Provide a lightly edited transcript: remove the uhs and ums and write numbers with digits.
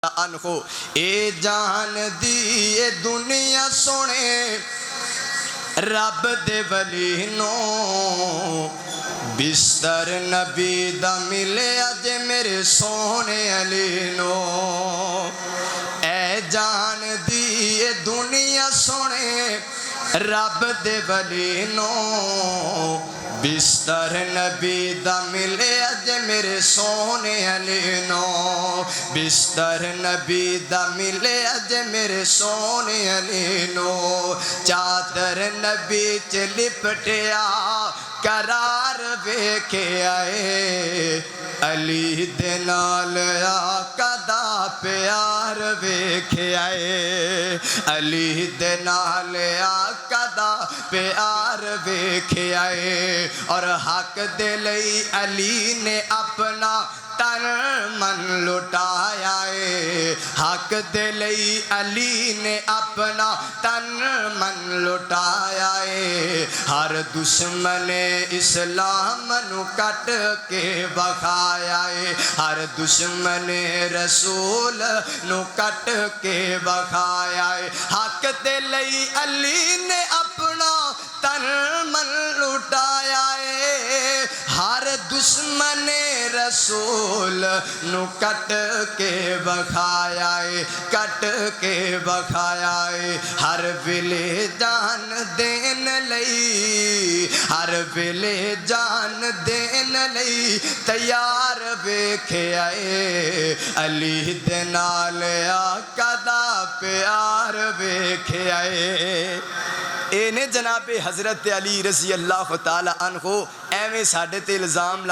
انہو اے جان دی اے دنیا سونے رب دے ولی نو بستر نبی دا ملے اج میرے سونے علی نو اے جان دی اے دنیا سونے رب دے ولی نو بستر نبی دا ملے اج میرے سونے علی نو بستر نبی دا ملے اج میرے سونے علی نو چادر نبی چ لپٹیا قرار ویکھے آئے علی دے نال آقا دا پیار ویکھے آئے علی دے نال آقا دا پیار ویکھے آئے اور حق دے لئی علی نے اپنا تن من لٹایا ہے حق دے لئی علی نے اپنا تن من لٹایا ہے ہر دشمن اسلام نو کٹ کے بخایا ہے ہر دشمن رسول نو کٹ کے بخایا ہے حق دے لئی علی نے اپنا تن من لٹایا ہے ہر دشمن رسول نو کٹ کے بخایا ہے کٹ کے بخایا ہے ہر ویلے جان دین لئی ہر ویلے جان دین لئی تیار ویکھے آئے علی دے نال آقا دا پیار ویکھے آئے اے نے جناب حضرت علی رضی اللہ تعالی عنہ ایویں ساڈے تے الزام